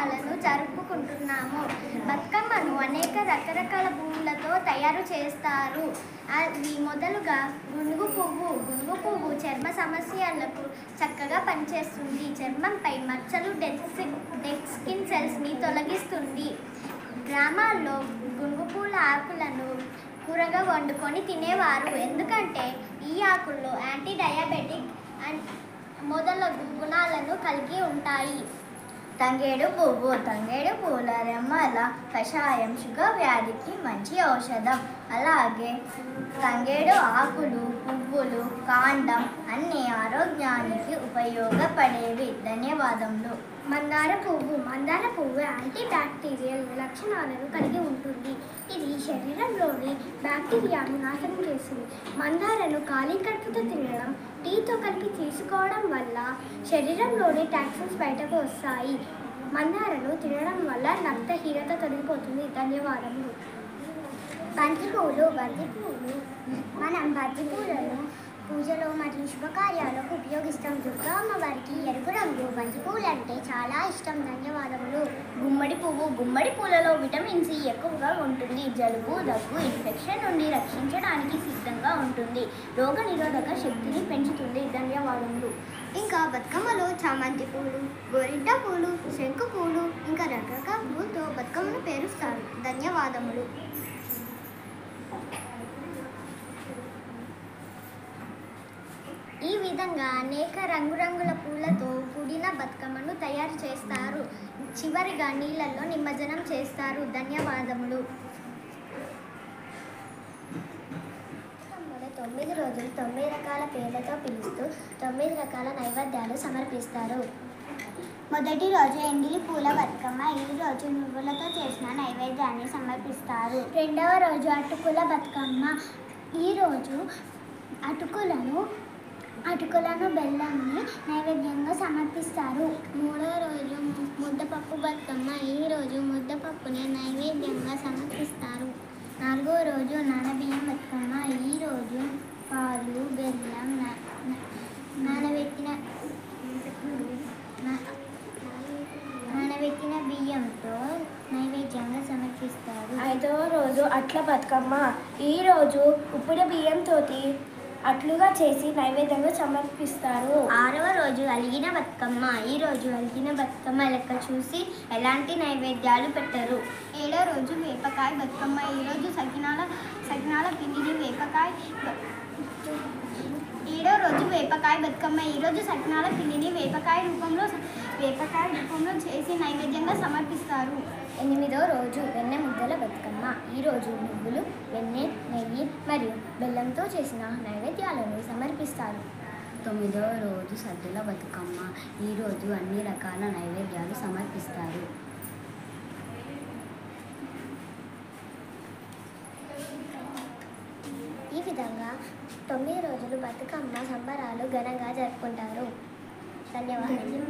సంబరాలను జరుపుకుంటున్నాము. బతుకమ్మను అనేక రకరకాల పువ్వులతో తయారు చేస్తారు. అవి మొదలుగా గునుగు పువ్వు చర్మ సమస్యలకు చక్కగా పనిచేస్తుంది. చర్మంపై మచ్చలు, డెడ్ స్కిన్ సెల్స్ని తొలగిస్తుంది. గ్రామాల్లో గునుగు పూల ఆకులను కూరగా వండుకొని తినేవారు. ఎందుకంటే ఈ ఆకుల్లో యాంటీ డయాబెటిక్ మొదలగు గుణాలను కలిగి ఉంటాయి. తంగేడు పువ్వుల రెమ్మల కషాయం షుగర్ వ్యాధికి మంచి ఔషధం. అలాగే తంగేడు ఆకులు, పువ్వులు, కాండం అన్ని ఆరోగ్యానికి ఉపయోగపడేవి. ధన్యవాదములు. మందార పువ్వు యాంటీ బ్యాక్టీరియల్ లక్షణాలను కలిగి ఉంటుంది. ఇది శరీరంలోని బ్యాక్టీరియాను నాశనం చేస్తుంది. మందారను ఖాళీ కడుపుతో తినడం, టీతో కలిపి తీసుకోవడం వల్ల శరీరంలోని టాక్సిన్స్ బయటకు వస్తాయి. మందారను తినడం వల్ల రక్తహీనత తొలగిపోతుంది. ధన్యవాదములు. బంతిపూలు మనం బంతిపూలను పూజలో మరియు శుభకార్యాలకు ఉపయోగిస్తాం. దుర్గా అమ్మవారికి ఎరుపు రంగు బంతిపూలు అంటే చాలా ఇష్టం. ధన్యవాదములు. గుమ్మడి పూలలో విటమిన్ సి ఎక్కువగా ఉంటుంది. జలుబు, దగ్గు, ఇన్ఫెక్షన్ నుండి రక్షించడానికి సిద్ధంగా ఉంటుంది. రోగ నిరోధక శక్తిని పెంచుతుంది. ధన్యవాదములు. ఇంకా బతుకమ్మలో చామంతి పూలు, గోరింట పూలు, శంకు పూలు ఇంకా రకరకాల పూలతో బతుకమ్మను పేరుస్తారు. ధన్యవాదములు. ఈ విధంగా అనేక రంగురంగుల పూలతో కూడిన బతుకమ్మను తయారు చేస్తారు. చివరిగా నీళ్ళల్లో నిమజ్జనం చేస్తారు. ధన్యవాదములు. 9 రోజులు 9 రకాల పేర్లతో పిలుస్తూ 9 రకాల నైవేద్యాలు సమర్పిస్తారు. మొదటి రోజు ఎంగిలి పూల బతుకమ్మ. ఈ రోజు నువ్వులతో చేసిన నైవేద్యాన్ని సమర్పిస్తారు. రెండవ రోజు అటుకుల బతుకమ్మ. ఈరోజు అటుకులను బెల్లాన్ని నైవేద్యంగా సమర్పిస్తారు. మూడవ రోజు ముద్దపప్పు బతుకమ్మ. ఈరోజు ముద్దపప్పుని నైవేద్యంగా సమర్పిస్తారు. నాలుగవ రోజు నానబియ్యం బతుకమ్మ. ఈరోజు పాలు, బెల్లం, నానబెట్టిన బియ్యంతో నైవేద్యంగా సమర్పిస్తారు. ఐదవ రోజు అట్ల బతుకమ్మ. ఈరోజు ఉప్పుడు బియ్యంతో అట్లుగా చేసి నైవేద్యంగా సమర్పిస్తారు. ఆరవ రోజు అలిగిన బతుకమ్మ. ఈరోజు అలిగిన బతుకమ్మ లెక్క చూసి ఎలాంటి నైవేద్యాలు పెట్టరు. ఏడవ రోజు వేపకాయ బతుకమ్మ. ఈరోజు సకినాల పిండిని వేపకాయ బతుకమ్మ. ఈరోజు సకినాల పిండిని వేపకాయ రూపంలో చేసి నైవేద్యంగా సమర్పిస్తారు. ఎనిమిదవ రోజు వెన్నె ముద్దల బతుకమ్మ. ఈరోజు నువ్వులు, వెన్నె, నెయ్యి మరియు బెల్లంతో చేసిన నైవేద్యాలను సమర్పిస్తారు. 9వ రోజు సద్దుల బతుకమ్మ. ఈరోజు అన్ని రకాల నైవేద్యాలు సమర్పిస్తారు. ఈ విధంగా 9 రోజులు బతుకమ్మ సంబరాలు ఘనంగా జరుపుకుంటారు. ధన్యవాదాలు.